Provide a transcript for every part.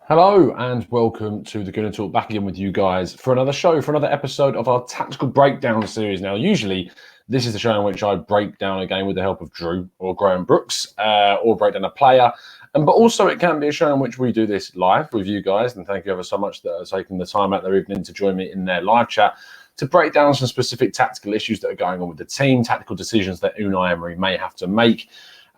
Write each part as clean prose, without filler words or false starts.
Hello and welcome to the Gooner Talk, back again with you guys for another show, for another episode of our tactical breakdown series. Now, usually this is the show in which I break down a game with the help of Drew or Graham Brooks, or break down a player. But also it can be a show in which we do this live with you guys. And thank you ever so much that are taking the time out their evening to join me in their live chat to break down some specific tactical issues that are going on with the team, tactical decisions that Unai Emery may have to make.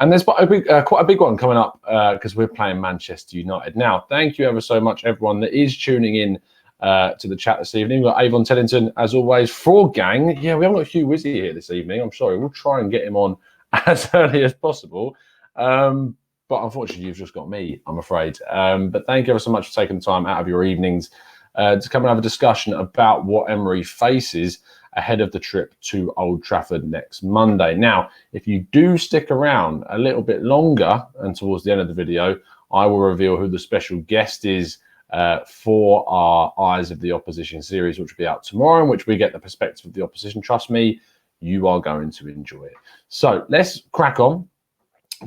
And there's quite a big one coming up because we're playing Manchester United. Now, thank you ever so much, everyone that is tuning in to the chat this evening. We've got Avon Teddington, as always, Fraud Gang. Yeah, we haven't got Hugh Wizzy here this evening. I'm sorry. We'll try and get him on as early as possible. But unfortunately, you've just got me, I'm afraid. But thank you ever so much for taking the time out of your evenings to come and have a discussion about what Emery faces ahead of the trip to Old Trafford next Monday. Now, if you do stick around a little bit longer and towards the end of the video, I will reveal who the special guest is for our Eyes of the Opposition series, which will be out tomorrow, in which we get the perspective of the opposition. Trust me, you are going to enjoy it. So let's crack on.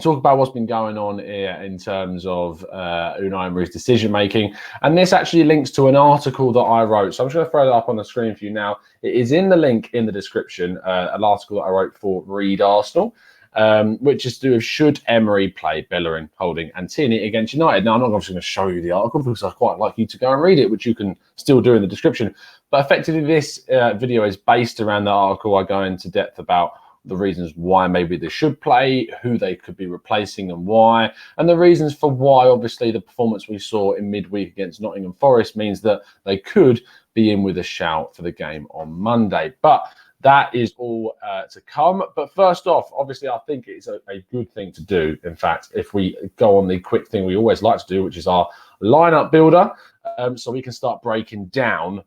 Talk about what's been going on here in terms of Unai Emery's decision-making. And this actually links to an article that I wrote. So I'm just going to throw that up on the screen for you now. It is in the link in the description, an article that I wrote for Read Arsenal, which is to do with should Emery play Bellerin, Holding and Tierney against United. Now, I'm not obviously going to show you the article because I'd quite like you to go and read it, which you can still do in the description. But effectively, this video is based around the article. I go into depth about the reasons why maybe they should play, who they could be replacing and why, and the reasons for why, obviously, the performance we saw in midweek against Nottingham Forest means that they could be in with a shout for the game on Monday. But that is all to come. But first off, obviously, I think it's a good thing to do. In fact, if we go on the quick thing we always like to do, which is our lineup builder, so we can start breaking down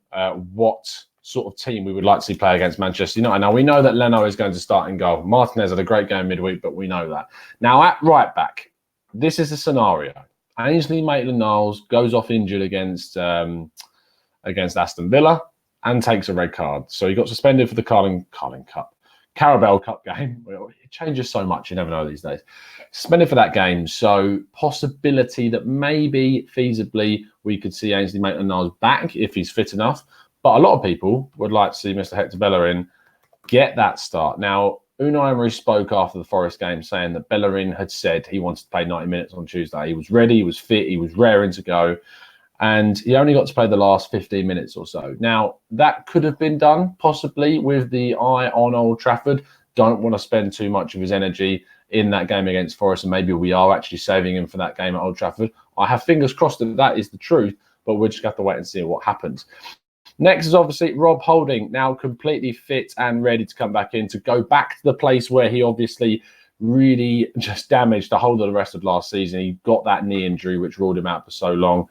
what sort of team we would like to see play against Manchester United. Now, we know that Leno is going to start in goal. Martinez had a great game midweek, but we know that. Now, at right back, this is a scenario. Ainsley Maitland-Niles goes off injured against Aston Villa and takes a red card. So he got suspended for the Carabao Cup game. Well, it changes so much, you never know these days. Suspended for that game. So possibility that maybe, feasibly, we could see Ainsley Maitland-Niles back if he's fit enough. But a lot of people would like to see Mr. Hector Bellerin get that start. Now, Unai Emery spoke after the Forest game saying that Bellerin had said he wanted to play 90 minutes on Tuesday. He was ready, he was fit, he was raring to go. And he only got to play the last 15 minutes or so. Now, that could have been done, possibly, with the eye on Old Trafford. Don't want to spend too much of his energy in that game against Forest, and maybe we are actually saving him for that game at Old Trafford. I have fingers crossed that that is the truth, but we'll just have to wait and see what happens. Next is obviously Rob Holding, now completely fit and ready to come back in, to go back to the place where he obviously really just damaged the whole of the rest of last season. He got that knee injury, which ruled him out for so long.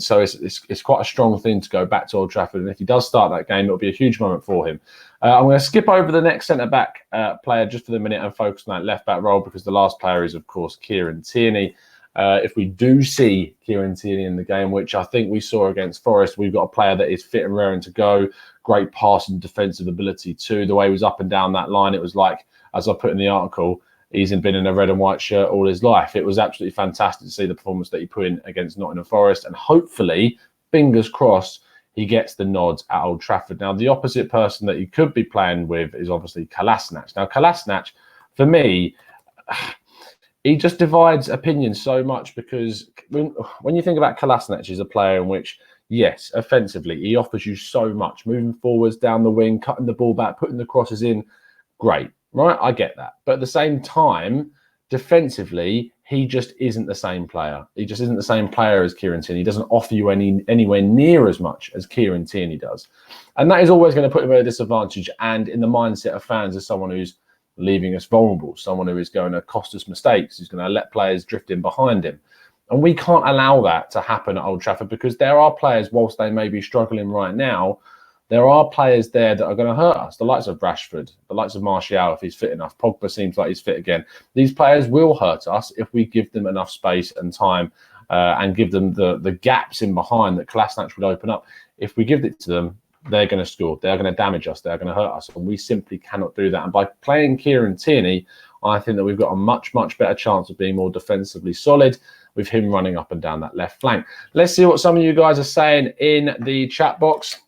So it's quite a strong thing to go back to Old Trafford. And if he does start that game, it'll be a huge moment for him. I'm going to skip over the next centre-back player just for the minute and focus on that left-back role, because the last player is, of course, Kieran Tierney. If we do see Kieran Tierney in the game, which I think we saw against Forest, we've got a player that is fit and raring to go. Great pass and defensive ability too. The way he was up and down that line, it was like, as I put in the article, he's been in a red and white shirt all his life. It was absolutely fantastic to see the performance that he put in against Nottingham Forest. And hopefully, fingers crossed, he gets the nod at Old Trafford. Now, the opposite person that he could be playing with is obviously Kolasinac. Now, Kolasinac, for me, he just divides opinions so much, because when you think about Kolasinac, he's a player in which, yes, offensively, he offers you so much. Moving forwards, down the wing, cutting the ball back, putting the crosses in, great, right? I get that. But at the same time, defensively, he just isn't the same player. He just isn't the same player as Kieran Tierney. He doesn't offer you anywhere near as much as Kieran Tierney does. And that is always going to put him at a disadvantage. And in the mindset of fans, as someone who's leaving us vulnerable, someone who is going to cost us mistakes, who's going to let players drift in behind him. And we can't allow that to happen at Old Trafford, because there are players, whilst they may be struggling right now, there are players there that are going to hurt us. The likes of Rashford, the likes of Martial, if he's fit enough. Pogba seems like he's fit again. These players will hurt us if we give them enough space and time and give them the gaps in behind that Kolasinac would open up. If we give it to them, they're going to score. They're going to damage us. They're going to hurt us. And we simply cannot do that. And by playing Kieran Tierney, I think that we've got a much, much better chance of being more defensively solid with him running up and down that left flank. Let's see what some of you guys are saying in the chat box.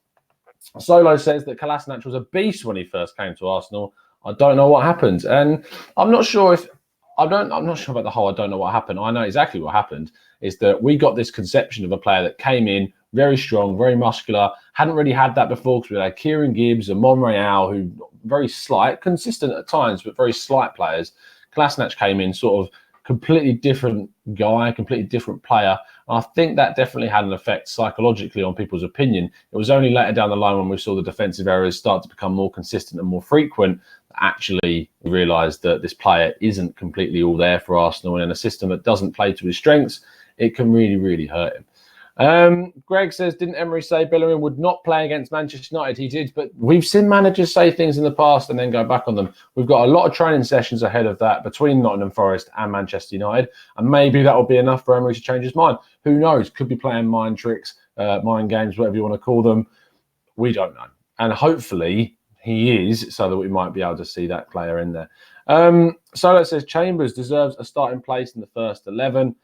Solo says that Kolasinac was a beast when he first came to Arsenal. I don't know what happened. And I'm not sure about the whole I don't know what happened. I know exactly what happened, is that we got this conception of a player that came in very strong, very muscular, hadn't really had that before because we had Kieran Gibbs and Monreal, who very slight, consistent at times, but very slight players. Kolasinac came in sort of completely different guy, completely different player. And I think that definitely had an effect psychologically on people's opinion. It was only later down the line when we saw the defensive errors start to become more consistent and more frequent that actually realised that this player isn't completely all there for Arsenal. And in a system that doesn't play to his strengths, it can really, really hurt him. Greg says, didn't Emery say Bellerin would not play against Manchester United? He did, but we've seen managers say things in the past and then go back on them. We've got a lot of training sessions ahead of that between Nottingham Forest and Manchester United, and maybe that will be enough for Emery to change his mind. Who knows? Could be playing mind tricks, mind games, whatever you want to call them. We don't know. And hopefully he is, so that we might be able to see that player in there. Solo says Chambers deserves a starting place in the first 11.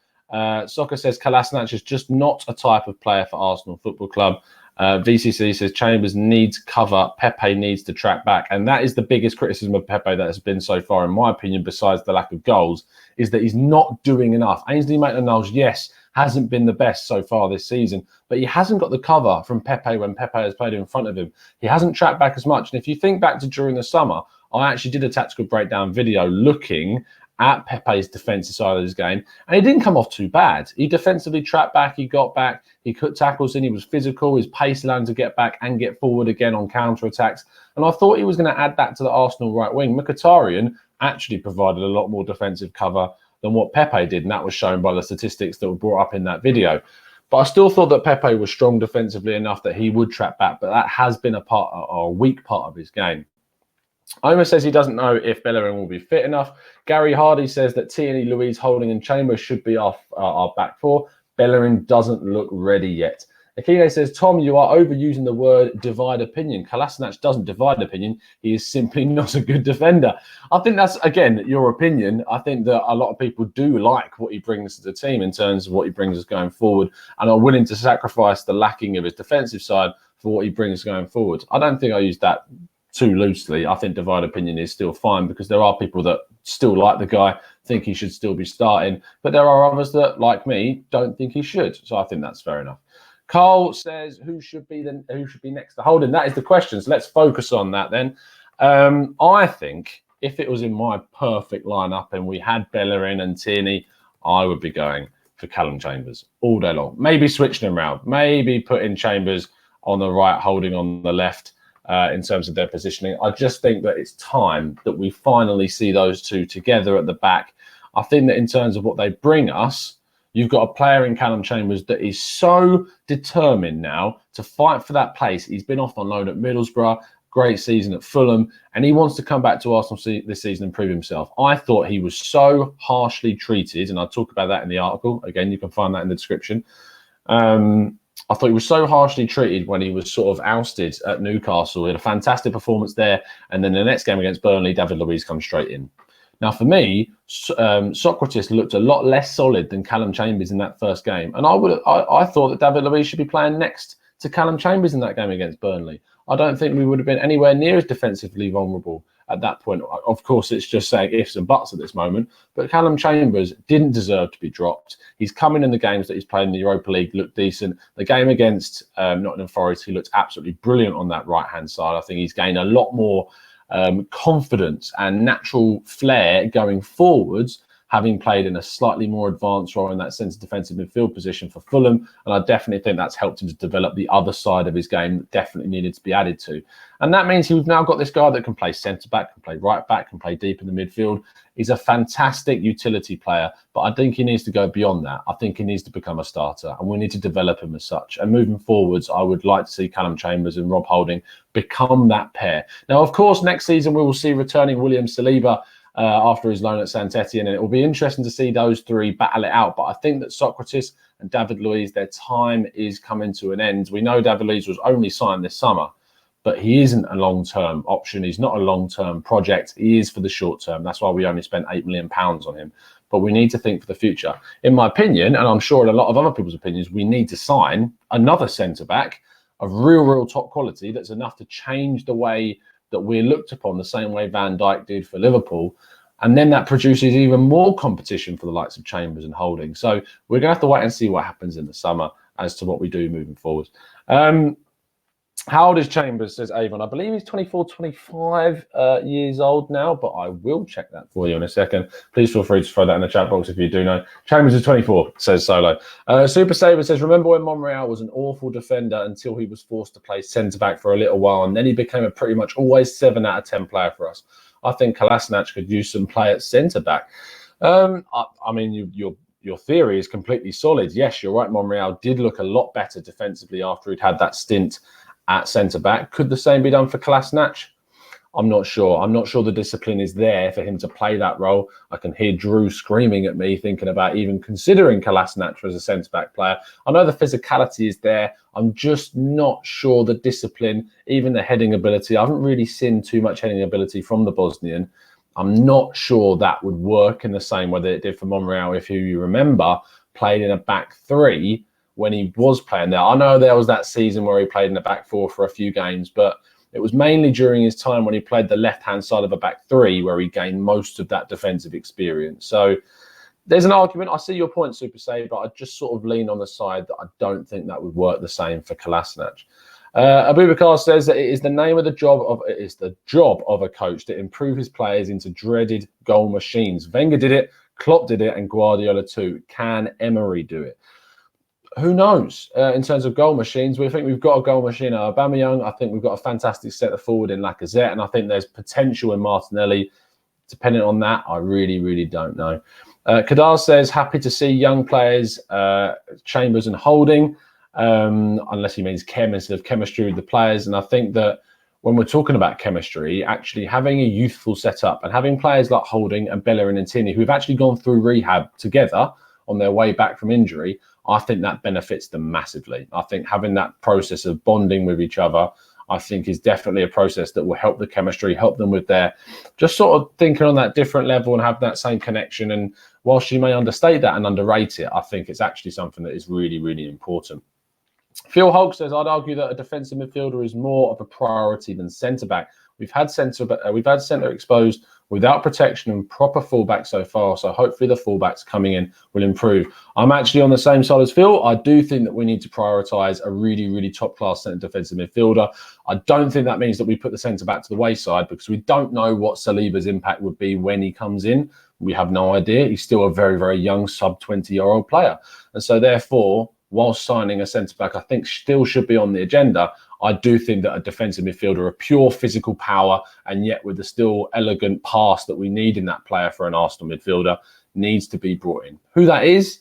Soccer says Kolasinac is just not a type of player for Arsenal Football Club. VCC says Chambers needs cover. Pepe needs to track back. And that is the biggest criticism of Pepe that has been so far, in my opinion, besides the lack of goals, is that he's not doing enough. Ainsley Maitland-Niles, yes, hasn't been the best so far this season, but he hasn't got the cover from Pepe when Pepe has played in front of him. He hasn't tracked back as much. And if you think back to during the summer, I actually did a tactical breakdown video looking at Pepe's defensive side of his game, and he didn't come off too bad. He defensively tracked back, he got back, he cut tackles in, he was physical, his pace allowed him to get back and get forward again on counter-attacks. And I thought he was going to add that to the Arsenal right wing. Mkhitaryan actually provided a lot more defensive cover than what Pepe did, and that was shown by the statistics that were brought up in that video. But I still thought that Pepe was strong defensively enough that he would track back, but that has been a weak part of his game. Omer says he doesn't know if Bellerin will be fit enough. Gary Hardy says that Tierney, Louise, Holding and Chambers should be off our back four. Bellerin doesn't look ready yet. Akine says, Tom, you are overusing the word divide opinion. Kolasinac doesn't divide opinion. He is simply not a good defender. I think that's, again, your opinion. I think that a lot of people do like what he brings to the team in terms of what he brings us going forward and are willing to sacrifice the lacking of his defensive side for what he brings going forward. I don't think I use that too loosely. I think divide opinion is still fine because there are people that still like the guy, think he should still be starting, but there are others that, like me, don't think he should. So I think that's fair enough. Carl says, who should be next to Holding? That is the question. So let's focus on that then. I think if it was in my perfect lineup and we had Bellerin and Tierney, I would be going for Callum Chambers all day long. Maybe switching them around. Maybe putting Chambers on the right, Holding on the left. In terms of their positioning, I just think that it's time that we finally see those two together at the back. I think that in terms of what they bring us, you've got a player in Callum Chambers that is so determined now to fight for that place. He's been off on loan at Middlesbrough, great season at Fulham, and he wants to come back to Arsenal this season and prove himself. I thought he was so harshly treated, and I'll talk about that in the article. Again, you can find that in the description. I thought he was so harshly treated when he was sort of ousted at Newcastle. He had a fantastic performance there. And then the next game against Burnley, David Luiz comes straight in. Now, for me, Socrates looked a lot less solid than Callum Chambers in that first game. And I thought that David Luiz should be playing next to Callum Chambers in that game against Burnley. I don't think we would have been anywhere near as defensively vulnerable at that point. Of course, it's just saying ifs and buts at this moment. But Callum Chambers didn't deserve to be dropped. He's coming in the games that he's played in the Europa League, looked decent. The game against Nottingham Forest, he looked absolutely brilliant on that right-hand side. I think he's gained a lot more confidence and natural flair going forwards, having played in a slightly more advanced role in that centre defensive midfield position for Fulham. And I definitely think that's helped him to develop the other side of his game that definitely needed to be added to. And that means we've now got this guy that can play centre-back, can play right-back, can play deep in the midfield. He's a fantastic utility player, but I think he needs to go beyond that. I think he needs to become a starter, and we need to develop him as such. And moving forwards, I would like to see Callum Chambers and Rob Holding become that pair. Now, of course, next season we will see returning William Saliba after his loan at Saint-Etienne, and it will be interesting to see those three battle it out. But I think that Socrates and David Luiz, their time is coming to an end. We know David Luiz was only signed this summer, but he isn't a long-term option. He's not a long-term project. He is for the short term. That's why we only spent £8 million on him. But we need to think for the future. In my opinion, and I'm sure in a lot of other people's opinions, we need to sign another centre-back of real top quality that's enough to change the way that we're looked upon, the same way Van Dijk did for Liverpool. And then that produces even more competition for the likes of Chambers and Holding. So we're going to have to wait and see what happens in the summer as to what we do moving forward. How old is Chambers, says Avon? I believe he's 24, 25 years old now, but I will check that for you in a second. Please feel free to throw that in the chat box if you do know. Chambers is 24, says Solo. Super Saver says, remember when Monreal was an awful defender until he was forced to play centre-back for a little while, and then he became a pretty much always 7 out of 10 player for us. I think Kolasinac could use some play at centre-back. I mean, your theory is completely solid. Yes, you're right. Monreal did look a lot better defensively after he'd had that stint at centre-back. Could the same be done for Kolasinac? I'm not sure. I'm not sure the discipline is there for him to play that role. I can hear Drew screaming at me, thinking about even considering Kolasinac as a centre-back player. I know the physicality is there. I'm just not sure the discipline, even the heading ability. I haven't really seen too much heading ability from the Bosnian. I'm not sure that would work in the same way that it did for Monreal, if you remember, played in a back three when he was playing there. I know there was that season where he played in the back four for a few games, but it was mainly during his time when he played the left-hand side of a back three where he gained most of that defensive experience. So there's an argument. I see your point, Super Save, but I just sort of lean on the side that I don't think that would work the same for Kolasinac. Abubakar says that it is the job of a coach to improve his players into dreaded goal machines. Wenger did it, Klopp did it, and Guardiola too. Can Emery do it? Who knows? In terms of goal machines, we think we've got a goal machine at Aubameyang. I think we've got a fantastic centre forward in Lacazette, and I think there's potential in Martinelli. Depending on that, I really don't know. Kadar says, happy to see young players, Chambers and Holding, unless he means chem instead of chemistry with the players. And I think that when we're talking about chemistry, actually having a youthful setup and having players like Holding and Bellerin and Tierney who've actually gone through rehab together on their way back from injury, I think that benefits them massively. I think having that process of bonding with each other, I think is definitely a process that will help the chemistry, help them with their just sort of thinking on that different level and have that same connection. And whilst you may understate that and underrate it, I think it's actually something that is really important. Phil Hulk says, I'd argue that a defensive midfielder is more of a priority than centre-back. We've had centre exposed without protection and proper fullback so far, so hopefully the fullbacks coming in will improve. I'm actually on the same side as Phil. I do think that we need to prioritise a really top-class centre defensive midfielder. I don't think that means that we put the centre-back to the wayside because we don't know what Saliba's impact would be when he comes in. We have no idea. He's still a very young sub-20-year-old player. And so therefore, whilst signing a centre-back, I think still should be on the agenda. I do think that a defensive midfielder, a pure physical power, and yet with the still elegant pass that we need in that player for an Arsenal midfielder, needs to be brought in. Who that is,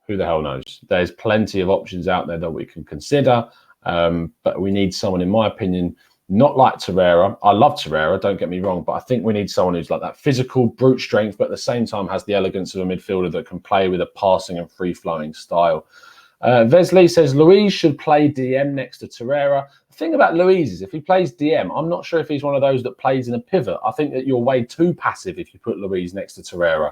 who the hell knows? There's plenty of options out there that we can consider, but we need someone, in my opinion, not like Torreira. I love Torreira, don't get me wrong, but I think we need someone who's like that physical, brute strength, but at the same time has the elegance of a midfielder that can play with a passing and free-flowing style. Vesley says Luiz should play DM next to Torreira. The thing about Luiz is if he plays DM, I'm not sure if he's one of those that plays in a pivot. I think that you're way too passive if you put Luiz next to Torreira.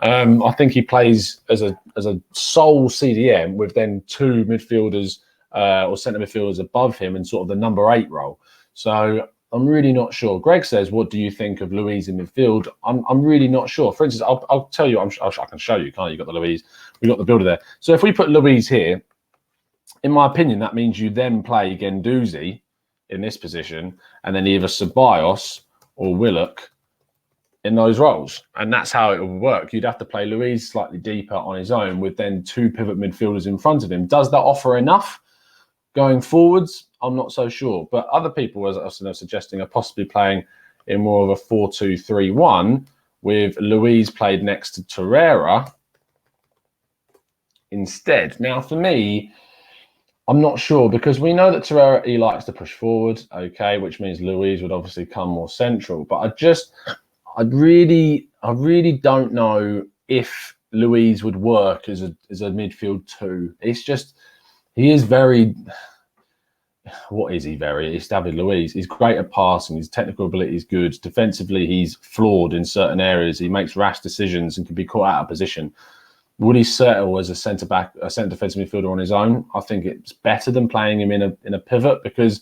I think he plays as a sole CDM with then two midfielders or centre midfielders above him in sort of the number 8 role. So I'm really not sure. Greg says, what do you think of Luiz in midfield? I'm really not sure. For instance, I'll tell you, I can show you, can't you? You've got the Luiz, we've got the builder there. So if we put Luiz here, in my opinion, that means you then play Guendouzi in this position and then either Ceballos or Willock in those roles. And that's how it would work. You'd have to play Luiz slightly deeper on his own with then two pivot midfielders in front of him. Does that offer enough going forwards? I'm not so sure. But other people, as I was suggesting, are possibly playing in more of a 4-2-3-1 with Luiz played next to Torreira instead. Now, for me, I'm not sure because we know that Torreira, he likes to push forward, okay, which means Luiz would obviously come more central. But I really don't know if Luiz would work as a midfield 2. It's just, he is very what is he very? It's David Luiz. He's great at passing. His technical ability is good. Defensively, he's flawed in certain areas. He makes rash decisions and can be caught out of position. Would he settle as a centre-back, a centre defensive midfielder on his own? I think it's better than playing him in a pivot, because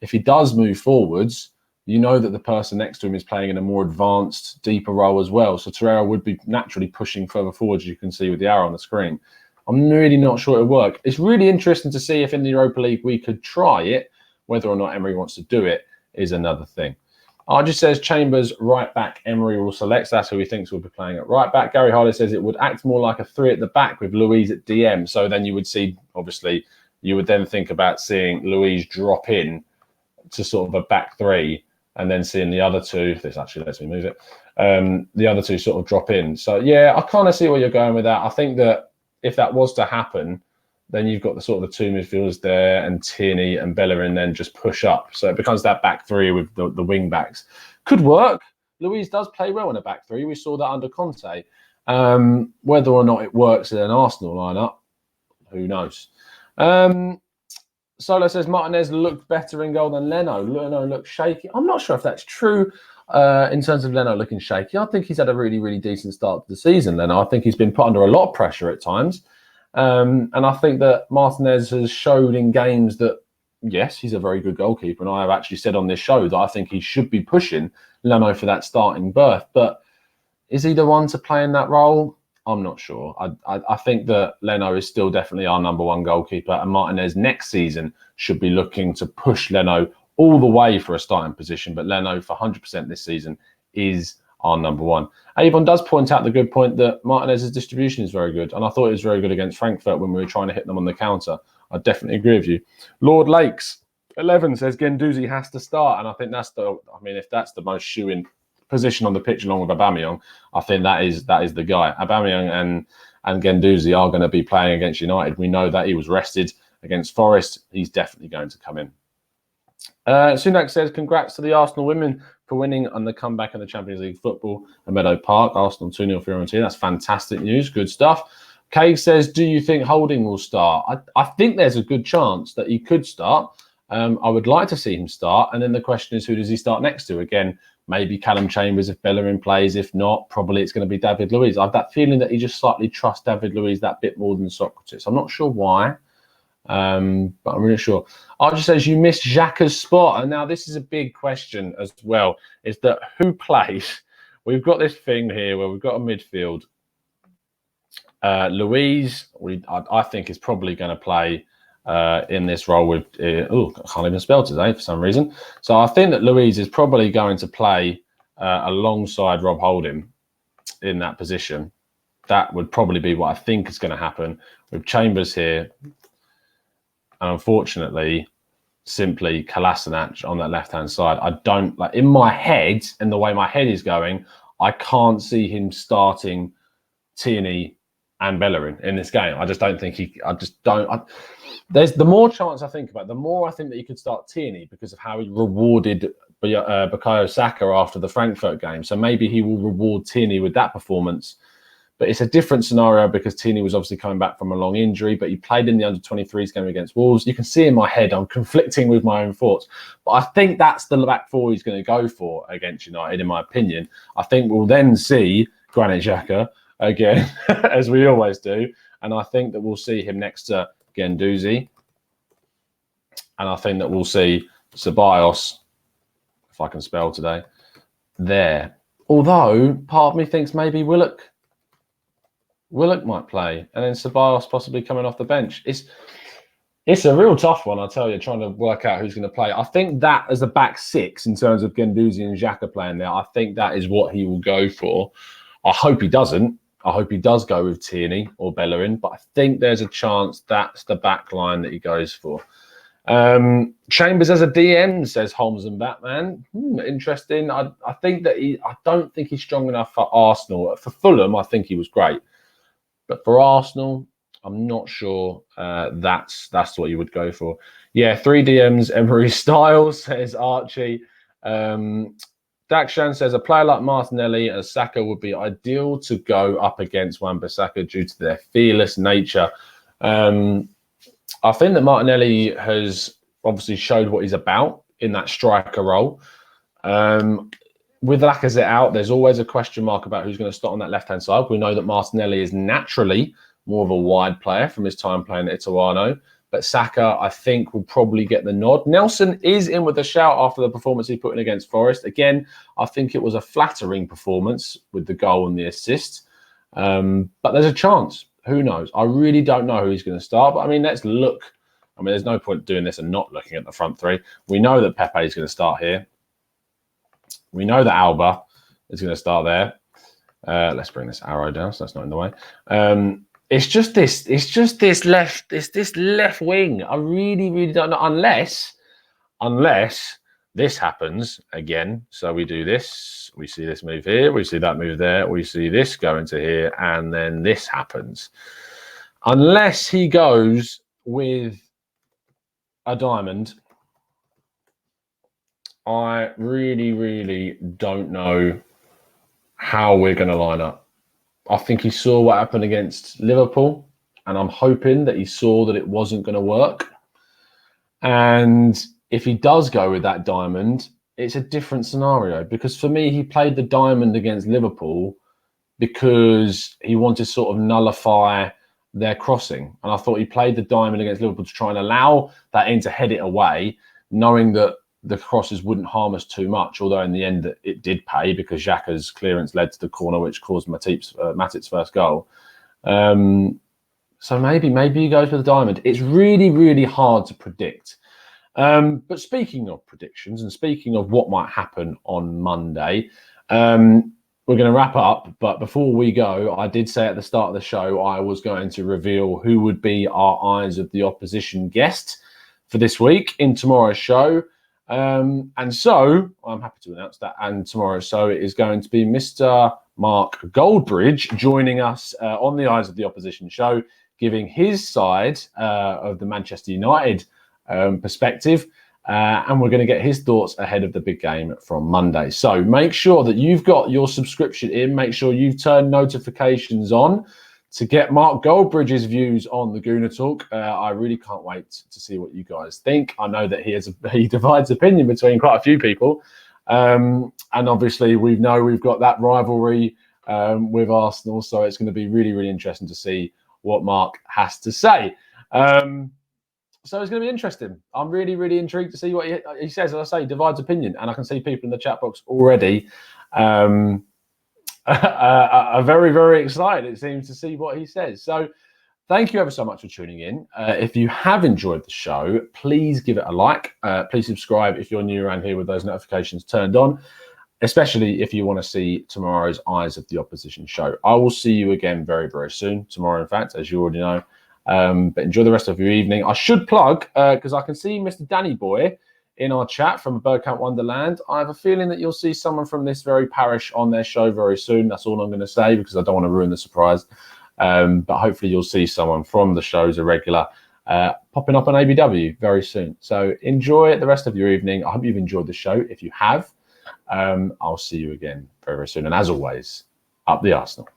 if he does move forwards, you know that the person next to him is playing in a more advanced, deeper role as well. So Torreira would be naturally pushing further forward, as you can see with the arrow on the screen. I'm really not sure it'll work. It's really interesting to see if in the Europa League we could try it. Whether or not Emery wants to do it is another thing. Just says Chambers, right back, Emery will select. That's who he thinks will be playing at right back. Gary Harley says it would act more like a 3 at the back with Luiz at DM. So then you would see, obviously, you would then think about seeing Luiz drop in to sort of a back 3 and then seeing the other two, if this actually lets me move it, the other two sort of drop in. So, yeah, I kind of see where you're going with that. I think that if that was to happen, then you've got the sort of the two midfielders there, and Tierney and Bellerin then just push up. So it becomes that back 3 with the wing backs. Could work. Luiz does play well in a back 3. We saw that under Conte. Whether or not it works in an Arsenal lineup, who knows? Solo says Martinez looked better in goal than Leno. Leno looked shaky. I'm not sure if that's true in terms of Leno looking shaky. I think he's had a really, really decent start to the season, Leno. I think he's been put under a lot of pressure at times. And I think that Martinez has showed in games that, yes, he's a very good goalkeeper. And I have actually said on this show that I think he should be pushing Leno for that starting berth. But is he the one to play in that role? I'm not sure. I think that Leno is still definitely our number 1 goalkeeper, and Martinez next season should be looking to push Leno all the way for a starting position. But Leno, for 100% this season, is our number 1. Avon does point out the good point that Martinez's distribution is very good, and I thought it was very good against Frankfurt when we were trying to hit them on the counter. I definitely agree with you. Lord Lakes 11 says Guendouzi has to start, and I think that's if that's the most shoe-in position on the pitch along with Aubameyang, I think that is the guy. Aubameyang and Guendouzi are going to be playing against United. We know that he was rested against Forest. He's definitely going to come in. Sunak says, congrats to the Arsenal women for winning on the comeback in the Champions League football at Meadow Park. Arsenal 2-0 Fiorentina. That's fantastic news. Good stuff. Kay says, do you think Holding will start? I think there's a good chance that he could start. I would like to see him start. And then the question is, who does he start next to? Again, maybe Callum Chambers if Bellerin plays. If not, probably it's going to be David Luiz. I have that feeling that he just slightly trusts David Luiz that bit more than Socrates. I'm not sure why, but I'm really sure. Archie says, you missed Xhaka's spot. And now this is a big question as well, is that who plays? We've got this thing here where we've got a midfield. Luiz, I think, is probably going to play in this role with, I can't even spell today for some reason. So I think that Luiz is probably going to play alongside Rob Holding in that position. That would probably be what I think is going to happen with Chambers here. And unfortunately, simply Kolasinac on that left-hand side. I don't, like, in my head, and the way my head is going, I can't see him starting Tierney and Bellerin in this game. I just don't think there's the more chance I think about it, the more I think that he could start Tierney because of how he rewarded Bukayo Saka after the Frankfurt game. So maybe he will reward Tierney with that performance. But it's a different scenario because Tierney was obviously coming back from a long injury, but he played in the under-23s game against Wolves. You can see in my head, I'm conflicting with my own thoughts. But I think that's the back 4 he's going to go for against United, in my opinion. I think we'll then see Granit Xhaka again, as we always do. And I think that we'll see him next to Guendouzi. And I think that we'll see Ceballos, if I can spell today, there. Although, part of me thinks maybe Willock might play. And then Ceballos possibly coming off the bench. It's a real tough one, I'll tell you, trying to work out who's going to play. I think that as a back 6, in terms of Guendouzi and Xhaka playing there, I think that is what he will go for. I hope he doesn't. I hope he does go with Tierney or Bellerin, but I think there's a chance that's the back line that he goes for. Chambers as a DM, says Holmes and Batman. Interesting. I think that I don't think he's strong enough for Arsenal. For Fulham, I think he was great. But for Arsenal, I'm not sure that's what you would go for. Yeah, 3 DMs, Emery style, says Archie. Dakshan says a player like Martinelli and Saka would be ideal to go up against Wan-Bissaka due to their fearless nature. I think that Martinelli has obviously showed what he's about in that striker role. With Lacazette out, there's always a question mark about who's going to start on that left-hand side. We know that Martinelli is naturally more of a wide player from his time playing at Ituano. But Saka, I think, will probably get the nod. Nelson is in with a shout after the performance he put in against Forest. Again, I think it was a flattering performance with the goal and the assist. But there's a chance. Who knows? I really don't know who he's going to start. But, I mean, let's look. I mean, there's no point doing this and not looking at the front three. We know that Pepe is going to start here. We know that Alba is going to start there. Let's bring this arrow down so that's not in the way. It's just this left wing. I really don't know unless this happens again. So we do this. We see this move here. We see that move there. We see this go into here, and then this happens. Unless he goes with a diamond, I really don't know how we're going to line up. I think he saw what happened against Liverpool, and I'm hoping that he saw that it wasn't going to work. And if he does go with that diamond, it's a different scenario, because for me, he played the diamond against Liverpool because he wanted to sort of nullify their crossing. And I thought he played the diamond against Liverpool to try and allow that in to head it away, knowing that the crosses wouldn't harm us too much, although in the end it did pay because Xhaka's clearance led to the corner, which caused Matip's first goal. So maybe he goes for the diamond. It's really hard to predict. But speaking of predictions and speaking of what might happen on Monday, we're going to wrap up. But before we go, I did say at the start of the show I was going to reveal who would be our Eyes of the Opposition guest for this week in tomorrow's show. And so I'm happy to announce that. And tomorrow's show is going to be Mr. Mark Goldbridge joining us on the Eyes of the Opposition show, giving his side of the Manchester United perspective. And we're going to get his thoughts ahead of the big game from Monday. So make sure that you've got your subscription in. Make sure you've turned notifications on to get Mark Goldbridge's views on the Gooner Talk. I really can't wait to see what you guys think. I know that he divides opinion between quite a few people. And obviously, we've got that rivalry with Arsenal. So it's going to be really interesting to see what Mark has to say. So it's going to be interesting. I'm really intrigued to see what he says. As I say, divides opinion. And I can see people in the chat box already are very excited, it seems, to see what he says. So thank you ever so much for tuning in. If you have enjoyed the show, please give it a like. Please subscribe if you're new around here with those notifications turned on, especially if you want to see tomorrow's Eyes of the Opposition show. I will see you again very soon. Tomorrow, in fact, as you already know. But enjoy the rest of your evening. I should plug, because I can see Mr. Danny Boy in our chat from Birdcamp Wonderland. I have a feeling that you'll see someone from this very parish on their show very soon. That's all I'm going to say, because I don't want to ruin the surprise. But hopefully you'll see someone from the show as a regular popping up on ABW very soon. So enjoy the rest of your evening. I hope you've enjoyed the show. If you have, I'll see you again very soon. And as always, up the Arsenal.